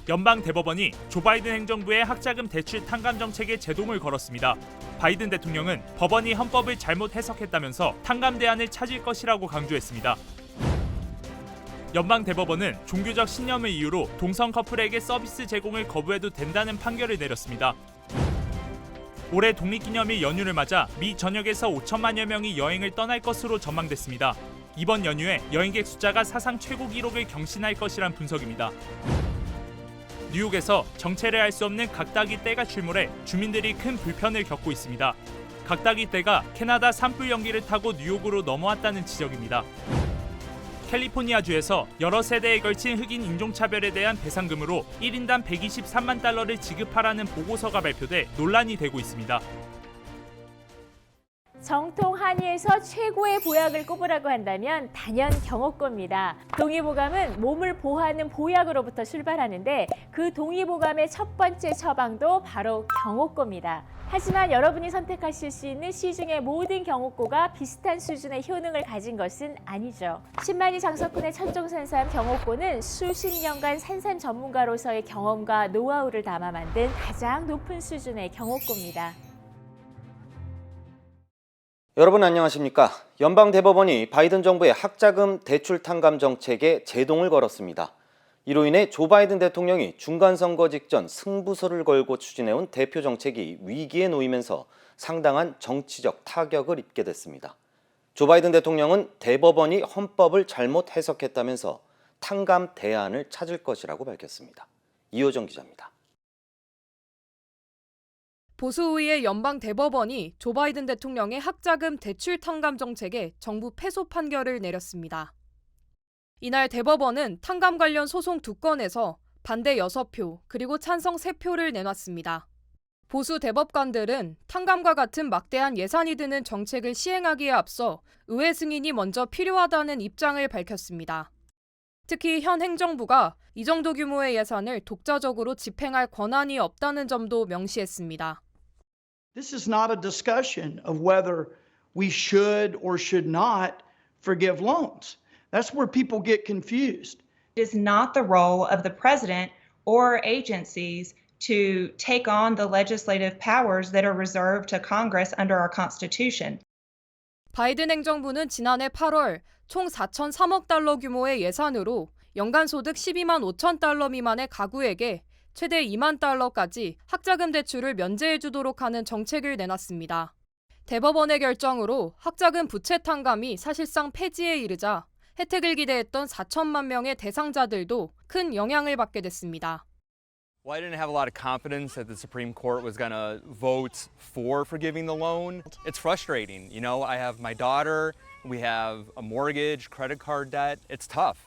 연방 대법원이 조 바이든 행정부의 학자금 대출 탕감 정책에 제동을 걸었습니다. 바이든 대통령은 법원이 헌법을 잘못 해석했다면서 탕감 대안을 찾을 것이라고 강조했습니다. 연방 대법원은 종교적 신념을 이유로 동성 커플에게 서비스 제공을 거부해도 된다는 판결을 내렸습니다. 올해 독립기념일 연휴를 맞아 미 전역에서 5천만여 명이 여행을 떠날 것으로 전망됐습니다. 이번 연휴에 여행객 숫자가 사상 최고 기록을 경신할 것이란 분석입니다. 뉴욕에서 정체를 알 수 없는 각다기 떼가 출몰해 주민들이 큰 불편을 겪고 있습니다. 각다기 떼가 캐나다 산불 연기를 타고 뉴욕으로 넘어왔다는 지적입니다. 캘리포니아주에서 여러 세대에 걸친 흑인 인종차별에 대한 배상금으로 1인당 123만 달러를 지급하라는 보고서가 발표돼 논란이 되고 있습니다. 정통 한의에서 최고의 보약을 꼽으라고 한다면 단연 경옥고입니다. 동의보감은 몸을 보호하는 보약으로부터 출발하는데 그 동의보감의 첫 번째 처방도 바로 경옥고입니다. 하지만 여러분이 선택하실 수 있는 시중의 모든 경옥고가 비슷한 수준의 효능을 가진 것은 아니죠. 신만이 장석군의 천종산삼 경옥고는 수십 년간 산삼 전문가로서의 경험과 노하우를 담아 만든 가장 높은 수준의 경옥고입니다. 여러분 안녕하십니까? 연방대법원이 바이든 정부의 학자금 대출 탕감 정책에 제동을 걸었습니다. 이로 인해 조 바이든 대통령이 중간선거 직전 승부수를 걸고 추진해온 대표 정책이 위기에 놓이면서 상당한 정치적 타격을 입게 됐습니다. 조 바이든 대통령은 대법원이 헌법을 잘못 해석했다면서 탕감 대안을 찾을 것이라고 밝혔습니다. 이호정 기자입니다. 보수우위의 연방 대법원이 조 바이든 대통령의 학자금 대출 탕감 정책에 정부 패소 판결을 내렸습니다. 이날 대법원은 탕감 관련 소송 2건에서 반대 6표 그리고 찬성 3표를 내놨습니다. 보수 대법관들은 탕감과 같은 막대한 예산이 드는 정책을 시행하기에 앞서 의회 승인이 먼저 필요하다는 입장을 밝혔습니다. 특히 현 행정부가 이 정도 규모의 예산을 독자적으로 집행할 권한이 없다는 점도 명시했습니다. This is not a discussion of whether we should or should not forgive loans. That's where people get confused. It is not the role of the president or agencies to take on the legislative powers that are reserved to Congress under our Constitution. 바이든 행정부는 지난해 8월 총 4,003억 달러 규모의 예산으로 연간 소득 12만 5천 달러 미만의 가구에게 최대 2만 달러까지 학자금 대출을 면제해 주도록 하는 정책을 내놨습니다. 대법원의 결정으로 학자금 부채 탕감이 사실상 폐지에 이르자 혜택을 기대했던 4천만 명의 대상자들도 큰 영향을 받게 됐습니다. Well, I didn't have a lot of confidence that the Supreme Court was going to vote for forgiving the loan. It's frustrating. You know, I have my daughter, we have a mortgage, credit card debt. It's tough.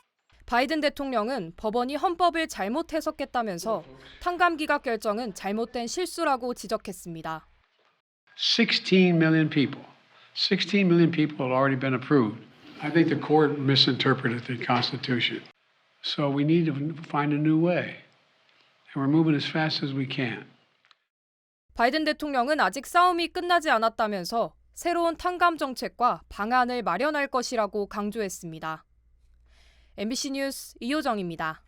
바이든 대통령은 법원이 헌법을 잘못 해석했다면서 탕감 기각 결정은 잘못된 실수라고 지적했습니다. 16 million people have already been approved. I think the court misinterpreted the Constitution. So we need to find a new way. And we're moving as fast as we can. 바이든 대통령은 아직 싸움이 끝나지 않았다면서 새로운 탕감 정책과 방안을 마련할 것이라고 강조했습니다. MBC 뉴스 이호정입니다.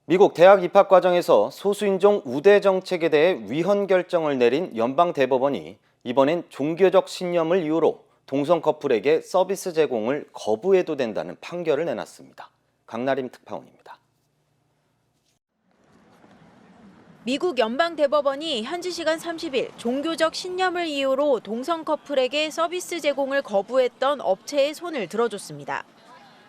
미국 대학 입학 과정에서 소수인종 우대 정책에 대해 위헌 결정을 내린 연방 대법원이 이번엔 종교적 신념을 이유로 동성 커플에게 서비스 제공을 거부해도 된다는 판결을 내놨습니다. 강나림 특파원입니다. 미국 연방대법원이 현지 시간 30일 종교적 신념을 이유로 동성 커플에게 서비스 제공을 거부했던 업체의 손을 들어줬습니다.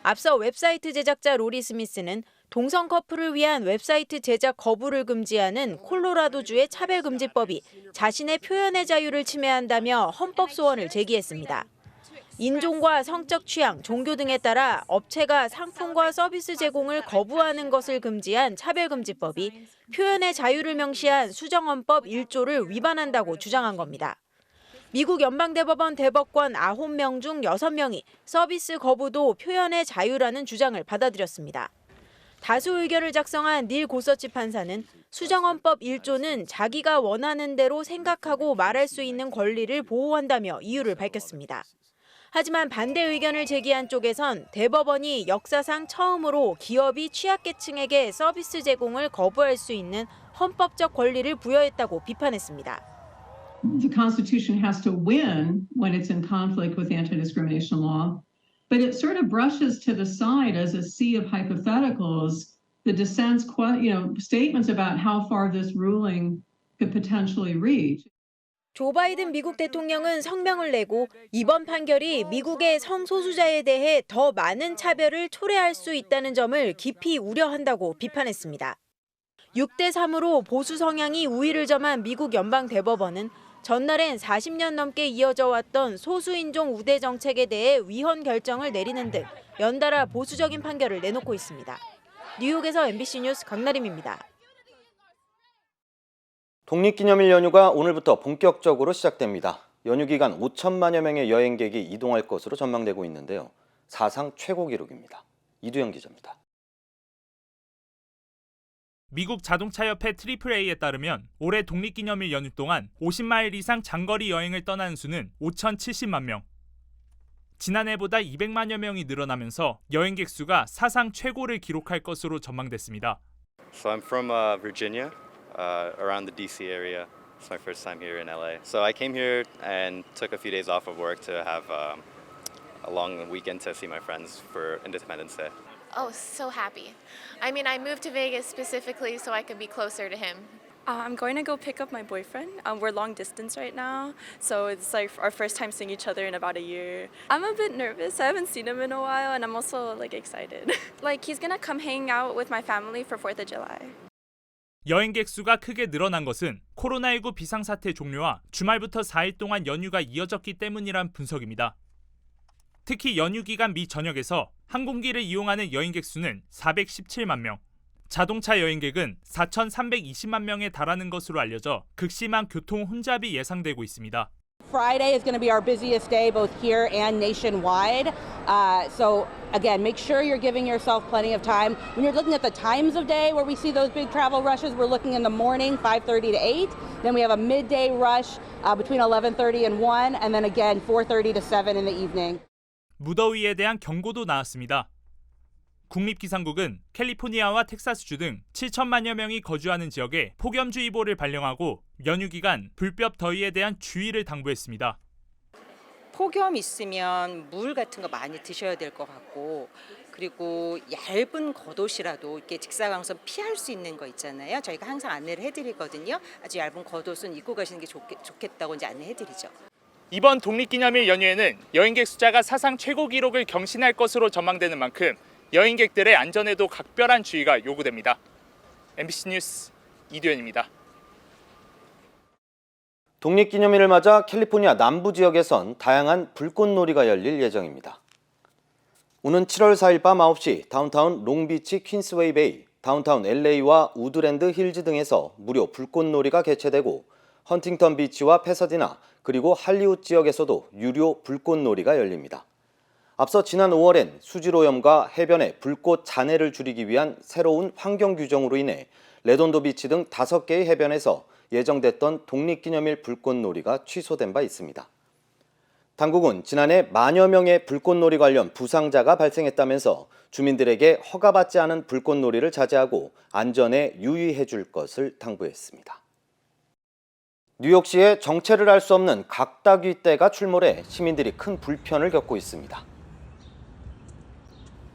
앞서 웹사이트 제작자 로리 스미스는 동성 커플을 위한 웹사이트 제작 거부를 금지하는 콜로라도주의 차별금지법이 자신의 표현의 자유를 침해한다며 헌법 소원을 제기했습니다. 인종과 성적 취향, 종교 등에 따라 업체가 상품과 서비스 제공을 거부하는 것을 금지한 차별금지법이 표현의 자유를 명시한 수정헌법 1조를 위반한다고 주장한 겁니다. 미국 연방대법원 대법관 9명 중 6명이 서비스 거부도 표현의 자유라는 주장을 받아들였습니다. 다수 의견을 작성한 닐 고서치 판사는 수정헌법 1조는 자기가 원하는 대로 생각하고 말할 수 있는 권리를 보호한다며 이유를 밝혔습니다. 하지만 반대 의견을 제기한 쪽에선 대법원이 역사상 처음으로 기업이 취약계층에게 서비스 제공을 거부할 수 있는 헌법적 권리를 부여했다고 비판했습니다. The Constitution has to win when it's in conflict with anti-discrimination law, but it sort of brushes to the side as a sea of hypotheticals the dissent's statements about how far this ruling could potentially reach. 조 바이든 미국 대통령은 성명을 내고 이번 판결이 미국의 성소수자에 대해 더 많은 차별을 초래할 수 있다는 점을 깊이 우려한다고 비판했습니다. 6대3으로 보수 성향이 우위를 점한 미국 연방 대법원은 전날엔 40년 넘게 이어져 왔던 소수인종 우대 정책에 대해 위헌 결정을 내리는 등 연달아 보수적인 판결을 내놓고 있습니다. 뉴욕에서 MBC 뉴스 강나림입니다. 독립기념일 연휴가 오늘부터 본격적으로 시작됩니다. 연휴 기간 5천만여 명의 여행객이 이동할 것으로 전망되고 있는데요. 사상 최고 기록입니다. 이두영 기자입니다. 미국 자동차협회 AAA에 따르면 올해 독립기념일 연휴 동안 50마일 이상 장거리 여행을 떠나는 수는 5,070만 명. 지난해보다 200만여 명이 늘어나면서 여행객 수가 사상 최고를 기록할 것으로 전망됐습니다. So I'm from Virginia, around the DC area. It's my first time here in LA. So I came here and took a few days off of work to have a long weekend to see my friends for Independence Day. Oh, so happy. I mean, I moved to Vegas specifically so I could be closer to him. I'm going to go pick up my boyfriend. We're long distance right now, so it's like our first time seeing each other in about a year. I'm a bit nervous. I haven't seen him in a while, and I'm also excited. He's gonna come hang out with my family for 4th of July. 여행객 수가 크게 늘어난 것은 코로나19 비상사태 종료와 주말부터 4일 동안 연휴가 이어졌기 때문이란 분석입니다. 특히 연휴 기간 미 전역에서 항공기를 이용하는 여행객 수는 417만 명, 자동차 여행객은 4,320만 명에 달하는 것으로 알려져 극심한 교통 혼잡이 예상되고 있습니다. Friday is going to be our busiest day both here and nationwide. So again, make sure you're giving yourself plenty of time. When you're looking at the times of day where we see those big travel rushes, we're looking in the morning, 5:30 to 8. Then we have a midday rush between 11:30 and 1, and then again 4:30 to 7 in the evening. 무더위에 대한 경고도 나왔습니다. 국립기상국은 캘리포니아와 텍사스주 등 7천만여 명이 거주하는 지역에 폭염주의보를 발령하고 연휴 기간 불볕 더위에 대한 주의를 당부했습니다. 폭염 있으면 물 같은 거 많이 드셔야 될 것 같고, 그리고 얇은 겉옷이라도 이렇게 직사광선 피할 수 있는 거 있잖아요. 저희가 항상 안내를 해드리거든요. 아주 얇은 겉옷은 입고 가시는 게 좋겠다고 이제 안내해드리죠. 이번 독립기념일 연휴에는 여행객 숫자가 사상 최고 기록을 경신할 것으로 전망되는 만큼 여행객들의 안전에도 각별한 주의가 요구됩니다. MBC 뉴스 이두현입니다. 독립기념일을 맞아 캘리포니아 남부 지역에선 다양한 불꽃놀이가 열릴 예정입니다. 오는 7월 4일 밤 9시 다운타운 롱비치 퀸스웨이 베이, 다운타운 LA와 우드랜드 힐즈 등에서 무료 불꽃놀이가 개최되고 헌팅턴 비치와 패서디나 그리고 할리우드 지역에서도 유료 불꽃놀이가 열립니다. 앞서 지난 5월엔 수질오염과 해변의 불꽃 잔해를 줄이기 위한 새로운 환경 규정으로 인해 레돈도 비치 등 5개의 해변에서 예정됐던 독립기념일 불꽃놀이가 취소된 바 있습니다. 당국은 지난해 만여 명의 불꽃놀이 관련 부상자가 발생했다면서 주민들에게 허가받지 않은 불꽃놀이를 자제하고 안전에 유의해 줄 것을 당부했습니다. 뉴욕시에 정체를 알 수 없는 각다귀떼가 출몰해 시민들이 큰 불편을 겪고 있습니다.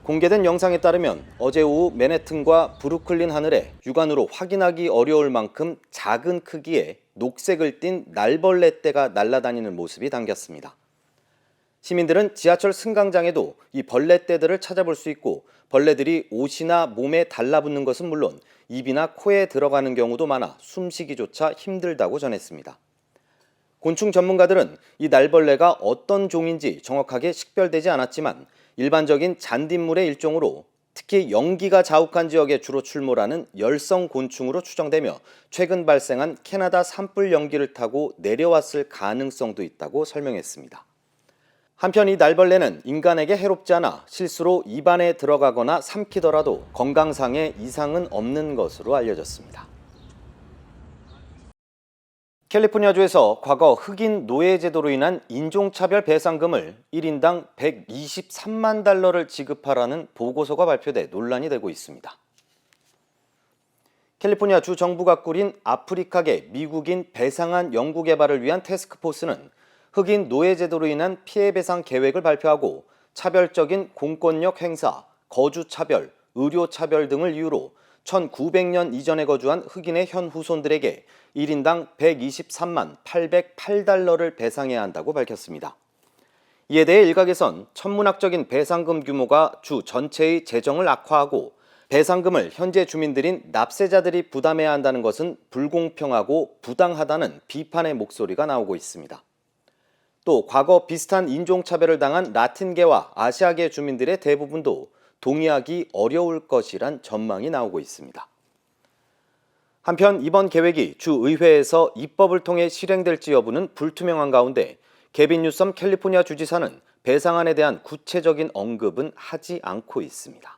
공개된 영상에 따르면 어제 오후 맨해튼과 브루클린 하늘에 육안으로 확인하기 어려울 만큼 작은 크기의 녹색을 띤 날벌레 떼가 날아다니는 모습이 담겼습니다. 시민들은 지하철 승강장에도 이 벌레 떼들을 찾아볼 수 있고 벌레들이 옷이나 몸에 달라붙는 것은 물론 입이나 코에 들어가는 경우도 많아 숨쉬기조차 힘들다고 전했습니다. 곤충 전문가들은 이 날벌레가 어떤 종인지 정확하게 식별되지 않았지만 일반적인 잔딧물의 일종으로 특히 연기가 자욱한 지역에 주로 출몰하는 열성 곤충으로 추정되며 최근 발생한 캐나다 산불 연기를 타고 내려왔을 가능성도 있다고 설명했습니다. 한편 이 날벌레는 인간에게 해롭지 않아 실수로 입안에 들어가거나 삼키더라도 건강상의 이상은 없는 것으로 알려졌습니다. 캘리포니아주에서 과거 흑인 노예 제도로 인한 인종차별 배상금을 1인당 123만 달러를 지급하라는 보고서가 발표돼 논란이 되고 있습니다. 캘리포니아 주 정부가 꾸린 아프리카계 미국인 배상안 연구개발을 위한 태스크포스는 흑인 노예 제도로 인한 피해 배상 계획을 발표하고 차별적인 공권력 행사, 거주차별, 의료차별 등을 이유로 1900년 이전에 거주한 흑인의 현 후손들에게 1인당 123만 808달러를 배상해야 한다고 밝혔습니다. 이에 대해 일각에선 천문학적인 배상금 규모가 주 전체의 재정을 악화하고 배상금을 현재 주민들인 납세자들이 부담해야 한다는 것은 불공평하고 부당하다는 비판의 목소리가 나오고 있습니다. 또 과거 비슷한 인종차별을 당한 라틴계와 아시아계 주민들의 대부분도 동의하기 어려울 것이란 전망이 나오고 있습니다. 한편 이번 계획이 주 의회에서 입법을 통해 실행될지 여부는 불투명한 가운데 게빈 뉴섬 캘리포니아 주지사는 배상안에 대한 구체적인 언급은 하지 않고 있습니다.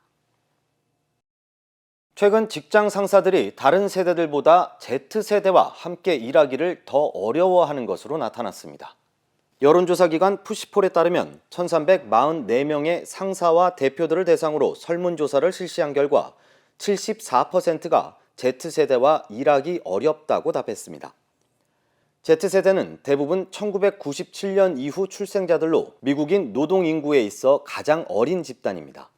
최근 직장 상사들이 다른 세대들보다 Z세대와 함께 일하기를 더 어려워하는 것으로 나타났습니다. 여론조사기관 푸시폴에 따르면 1344명의 상사와 대표들을 대상으로 설문조사를 실시한 결과 74%가 Z세대와 일하기 어렵다고 답했습니다. Z세대는 대부분 1997년 이후 출생자들로 미국인 노동인구에 있어 가장 어린 집단입니다.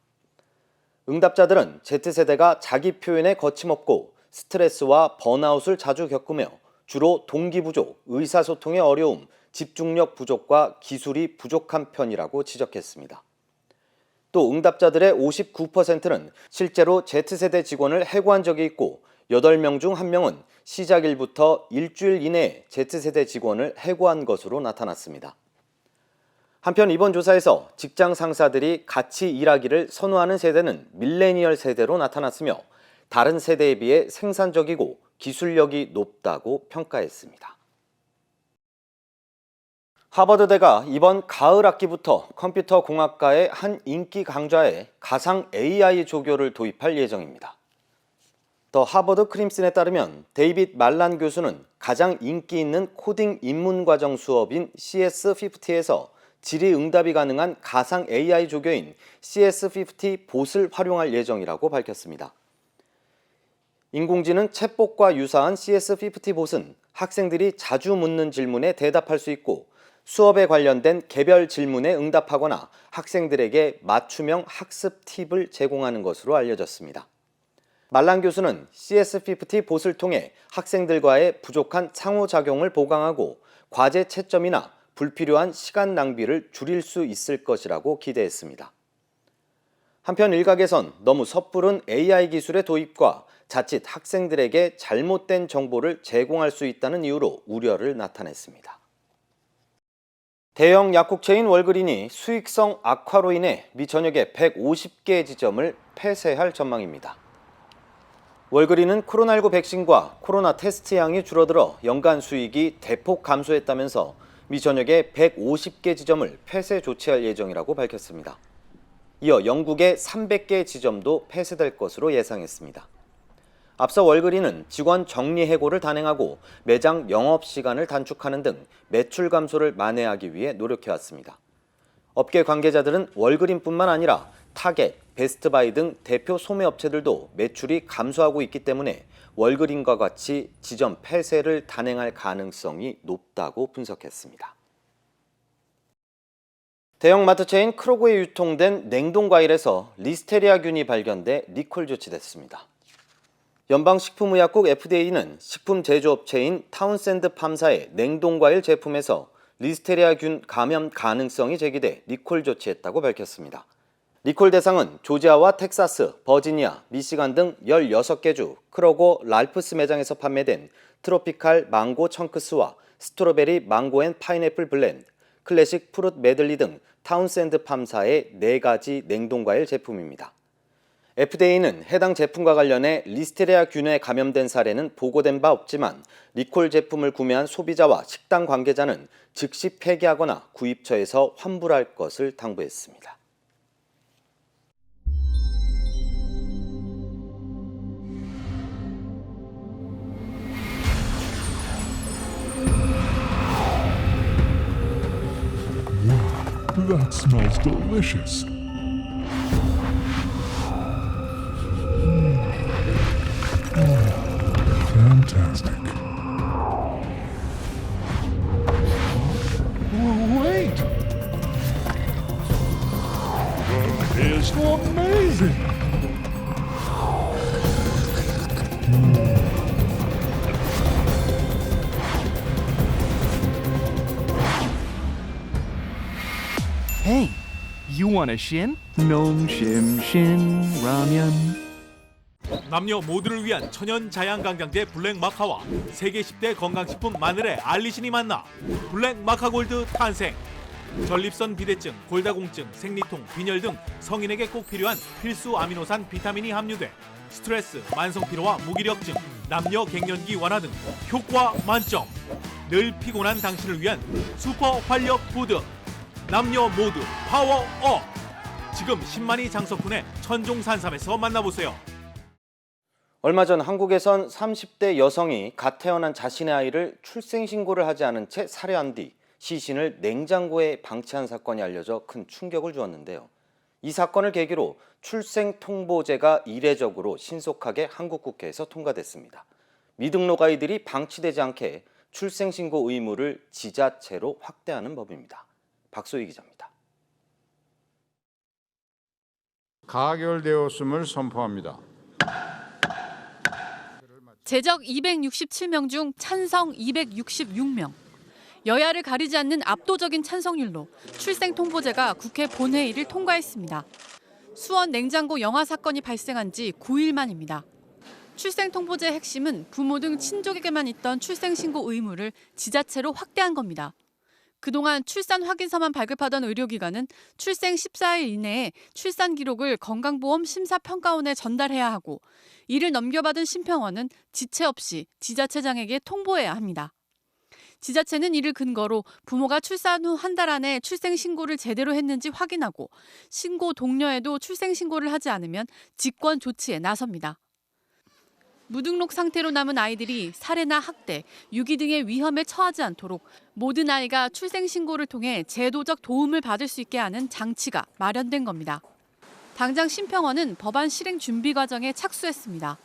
응답자들은 Z세대가 자기 표현에 거침없고 스트레스와 번아웃을 자주 겪으며 주로 동기 부족, 의사소통의 어려움, 집중력 부족과 기술이 부족한 편이라고 지적했습니다. 또 응답자들의 59%는 실제로 Z세대 직원을 해고한 적이 있고 8명 중 1명은 시작일부터 일주일 이내에 Z세대 직원을 해고한 것으로 나타났습니다. 한편 이번 조사에서 직장 상사들이 같이 일하기를 선호하는 세대는 밀레니얼 세대로 나타났으며 다른 세대에 비해 생산적이고 기술력이 높다고 평가했습니다. 하버드대가 이번 가을 학기부터 컴퓨터 공학과의 한 인기 강좌에 가상 AI 조교를 도입할 예정입니다. 더 하버드 크림슨에 따르면 데이빗 말란 교수는 가장 인기 있는 코딩 입문과정 수업인 CS50에서 질의응답이 가능한 가상 AI 조교인 CS50 봇을 활용할 예정이라고 밝혔습니다. 인공지능 챗봇과 유사한 CS50 봇은 학생들이 자주 묻는 질문에 대답할 수 있고 수업에 관련된 개별 질문에 응답하거나 학생들에게 맞춤형 학습 팁을 제공하는 것으로 알려졌습니다. 말란 교수는 CS50 봇을 통해 학생들과의 부족한 상호작용을 보강하고 과제 채점이나 불필요한 시간 낭비를 줄일 수 있을 것이라고 기대했습니다. 한편 일각에선 너무 섣부른 AI 기술의 도입과 자칫 학생들에게 잘못된 정보를 제공할 수 있다는 이유로 우려를 나타냈습니다. 대형 약국체인 월그린이 수익성 악화로 인해 미전역의 150개의 지점을 폐쇄할 전망입니다. 월그린은 코로나19 백신과 코로나 테스트 양이 줄어들어 연간 수익이 대폭 감소했다면서 미전역의 150개 지점을 폐쇄 조치할 예정이라고 밝혔습니다. 이어 영국의 300개 지점도 폐쇄될 것으로 예상했습니다. 앞서 월그린은 직원 정리 해고를 단행하고 매장 영업시간을 단축하는 등 매출 감소를 만회하기 위해 노력해왔습니다. 업계 관계자들은 월그린뿐만 아니라 타겟, 베스트바이 등 대표 소매업체들도 매출이 감소하고 있기 때문에 월그린과 같이 지점 폐쇄를 단행할 가능성이 높다고 분석했습니다. 대형마트 체인 크로고에 유통된 냉동과일에서 리스테리아균이 발견돼 리콜 조치됐습니다. 연방식품의약국 FDA는 식품 제조업체인 타운샌드 팜사의 냉동과일 제품에서 리스테리아균 감염 가능성이 제기돼 리콜 조치했다고 밝혔습니다. 리콜 대상은 조지아와 텍사스, 버지니아, 미시간 등 16개 주 크로고 랄프스 매장에서 판매된 트로피칼 망고 청크스와 스트로베리 망고 앤 파인애플 블렌드, 클래식 프룻 메들리 등 타운샌드 팜사의 4가지 냉동과일 제품입니다. FDA는 해당 제품과 관련해 리스테리아균에 감염된 사례는 보고된 바 없지만 리콜 제품을 구매한 소비자와 식당 관계자는 즉시 폐기하거나 구입처에서 환불할 것을 당부했습니다. That smells delicious. Fantastic. Wait! It's amazing! Hey, you want a shin? Nom shim shin ramen. 남녀 모두를 위한 천연 자양강장제 블랙 마카와 세계 10대 건강식품 마늘의 알리신이 만나 블랙 마카골드 탄생. 전립선 비대증, 골다공증, 생리통, 빈혈 등 성인에게 꼭 필요한 필수 아미노산 비타민이 함유돼 스트레스, 만성 피로와 무기력증, 남녀 갱년기 완화 등 효과 만점. 늘 피곤한 당신을 위한 슈퍼 활력 푸드. 남녀 모두 파워업. 지금 10만이 장석훈의 천종산삼에서 만나보세요. 얼마 전 한국에선 30대 여성이 갓 태어난 자신의 아이를 출생신고를 하지 않은 채 살해한 뒤 시신을 냉장고에 방치한 사건이 알려져 큰 충격을 주었는데요. 이 사건을 계기로 출생통보제가 이례적으로 신속하게 한국 국회에서 통과됐습니다. 미등록 아이들이 방치되지 않게 출생신고 의무를 지자체로 확대하는 법입니다. 박소희 기자입니다. 가결되었음을 선포합니다. 제적 267명 중 찬성 266명. 여야를 가리지 않는 압도적인 찬성률로 출생통보제가 국회 본회의를 통과했습니다. 수원 냉장고 영화 사건이 발생한 지 9일 만입니다. 출생통보제의 핵심은 부모 등 친족에게만 있던 출생신고 의무를 지자체로 확대한 겁니다. 그동안 출산 확인서만 발급하던 의료기관은 출생 14일 이내에 출산 기록을 건강보험 심사평가원에 전달해야 하고 이를 넘겨받은 심평원은 지체 없이 지자체장에게 통보해야 합니다. 지자체는 이를 근거로 부모가 출산 후 한 달 안에 출생신고를 제대로 했는지 확인하고 신고 동료에도 출생신고를 하지 않으면 직권 조치에 나섭니다. 무등록 상태로 남은 아이들이 살해나 학대, 유기 등의 위험에 처하지 않도록 모든 아이가 출생신고를 통해 제도적 도움을 받을 수 있게 하는 장치가 마련된 겁니다. 당장 심평원은 법안 실행 준비 과정에 착수했습니다.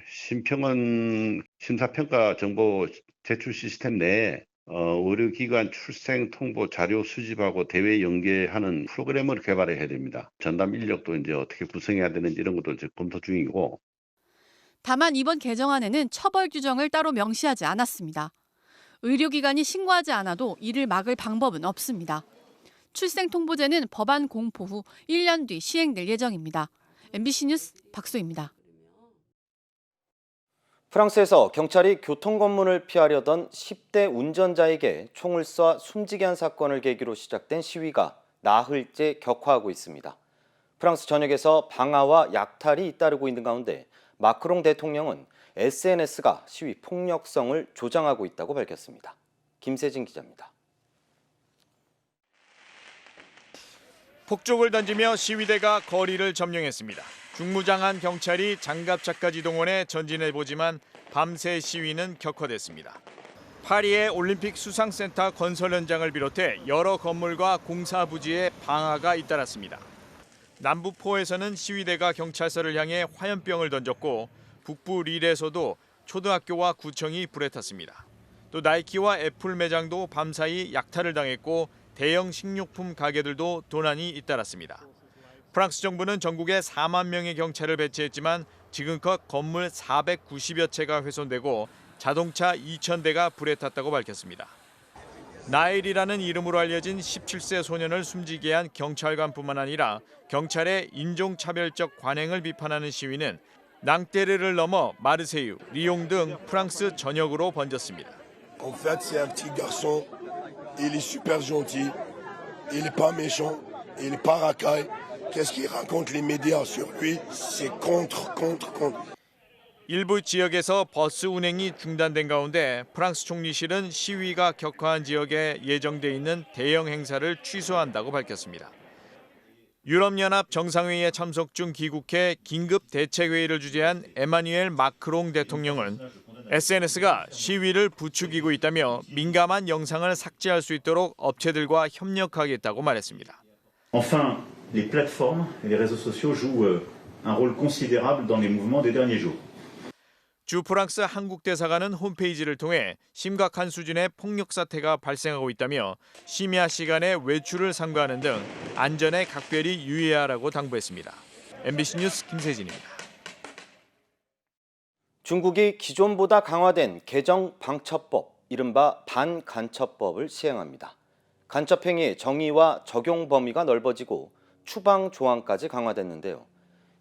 심평원 심사평가 정보 제출 시스템 내에 의료기관 출생 통보 자료 수집하고 대외 연계하는 프로그램을 개발해야 됩니다. 전담 인력도 이제 어떻게 구성해야 되는지 이런 것도 이제 검토 중이고. 다만 이번 개정안에는 처벌 규정을 따로 명시하지 않았습니다. 의료기관이 신고하지 않아도 이를 막을 방법은 없습니다. 출생통보제는 법안 공포 후 1년 뒤 시행될 예정입니다. MBC 뉴스 박소희입니다. 프랑스에서 경찰이 교통검문을 피하려던 10대 운전자에게 총을 쏴 숨지게 한 사건을 계기로 시작된 시위가 나흘째 격화하고 있습니다. 프랑스 전역에서 방화와 약탈이 잇따르고 있는 가운데 마크롱 대통령은 SNS가 시위 폭력성을 조장하고 있다고 밝혔습니다. 김세진 기자입니다. 폭죽을 던지며 시위대가 거리를 점령했습니다. 중무장한 경찰이 장갑차까지 동원해 전진해보지만 밤새 시위는 격화됐습니다. 파리의 올림픽 수상센터 건설 현장을 비롯해 여러 건물과 공사 부지에 방화가 잇따랐습니다. 남부포에서는 시위대가 경찰서를 향해 화염병을 던졌고 북부 릴에서도 초등학교와 구청이 불에 탔습니다. 또 나이키와 애플 매장도 밤사이 약탈을 당했고 대형 식료품 가게들도 도난이 잇따랐습니다. 프랑스 정부는 전국에 4만 명의 경찰을 배치했지만 지금껏 건물 490여 채가 훼손되고 자동차 2,000대가 불에 탔다고 밝혔습니다. 나일이라는 이름으로 알려진 17세 소년을 숨지게 한 경찰관뿐만 아니라 경찰의 인종차별적 관행을 비판하는 시위는 낭테르를 넘어 마르세유, 리옹 등 프랑스 전역으로 번졌습니다. En fait, c'est un petit garçon. Il est super gentil. Il est pas méchant. Il est pas racaille. Qu'est-ce qu'il raconte les médias sur lui? C'est contre. 일부 지역에서 버스 운행이 중단된 가운데 프랑스 총리실은 시위가 격화한 지역에 예정돼 있는 대형 행사를 취소한다고 밝혔습니다. 유럽연합 정상회의에 참석 중 귀국해 긴급 대책회의를 주재한 에마뉘엘 마크롱 대통령은 SNS가 시위를 부추기고 있다며 민감한 영상을 삭제할 수 있도록 업체들과 협력하겠다고 말했습니다. Enfin, les plateformes et les réseaux sociaux jouent un rôle considérable dans les mouvements des derniers jours. 주 프랑스 한국 대사관은 홈페이지를 통해 심각한 수준의 폭력 사태가 발생하고 있다며 심야 시간에 외출을 삼가하는 등 안전에 각별히 유의하라고 당부했습니다. MBC 뉴스 김세진입니다. 중국이 기존보다 강화된 개정 방첩법, 이른바 반간첩법을 시행합니다. 간첩 행위의 정의와 적용 범위가 넓어지고 추방 조항까지 강화됐는데요.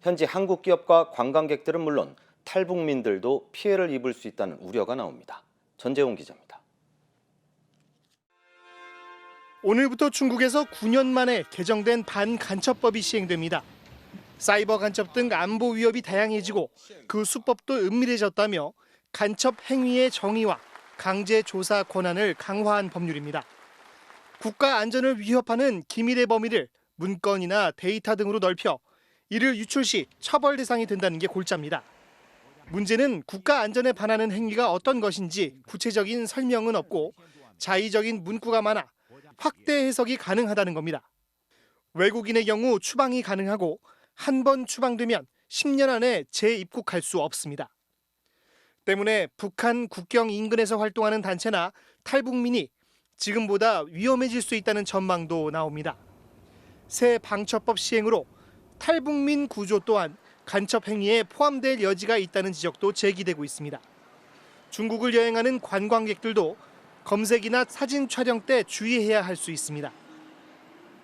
현지 한국 기업과 관광객들은 물론 탈북민들도 피해를 입을 수 있다는 우려가 나옵니다. 전재홍 기자입니다. 오늘부터 중국에서 9년 만에 개정된 반간첩법이 시행됩니다. 사이버 간첩 등 안보 위협이 다양해지고 그 수법도 은밀해졌다며 간첩 행위의 정의와 강제 조사 권한을 강화한 법률입니다. 국가 안전을 위협하는 기밀의 범위를 문건이나 데이터 등으로 넓혀 이를 유출 시 처벌 대상이 된다는 게 골자입니다. 문제는 국가 안전에 반하는 행위가 어떤 것인지 구체적인 설명은 없고 자의적인 문구가 많아 확대 해석이 가능하다는 겁니다. 외국인의 경우 추방이 가능하고 한 번 추방되면 10년 안에 재입국할 수 없습니다. 때문에 북한 국경 인근에서 활동하는 단체나 탈북민이 지금보다 위험해질 수 있다는 전망도 나옵니다. 새 방첩법 시행으로 탈북민 구조 또한 간첩 행위에 포함될 여지가 있다는 지적도 제기되고 있습니다. 중국을 여행하는 관광객들도 검색이나 사진 촬영 때 주의해야 할 수 있습니다.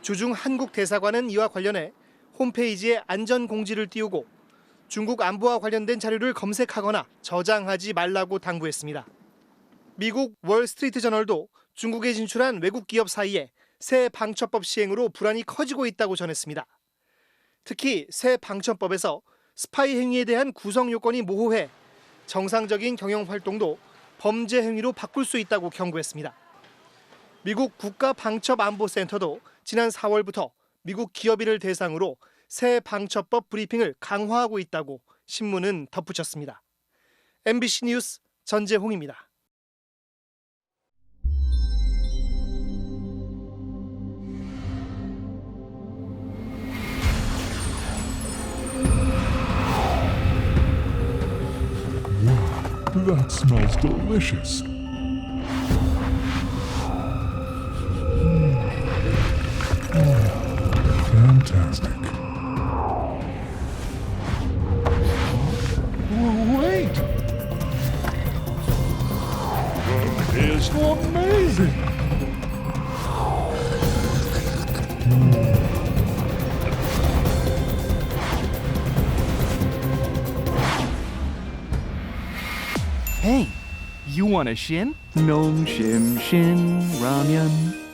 주중 한국 대사관은 이와 관련해 홈페이지에 안전 공지를 띄우고 중국 안보와 관련된 자료를 검색하거나 저장하지 말라고 당부했습니다. 미국 월스트리트 저널도 중국에 진출한 외국 기업 사이에 새 방첩법 시행으로 불안이 커지고 있다고 전했습니다. 특히 새 방첩법에서 스파이 행위에 대한 구성 요건이 모호해 정상적인 경영 활동도 범죄 행위로 바꿀 수 있다고 경고했습니다. 미국 국가방첩안보센터도 지난 4월부터 미국 기업인을 대상으로 새 방첩법 브리핑을 강화하고 있다고 신문은 덧붙였습니다. MBC 뉴스 전재홍입니다. That smells delicious. Fantastic. Wait! It's amazing! Hey, you want a shin? Nom shim shin ramen.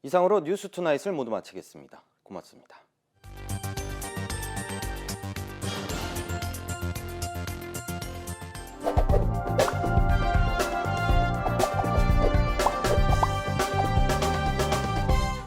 이상으로 뉴스투나잇을 모두 마치겠습니다. 고맙습니다.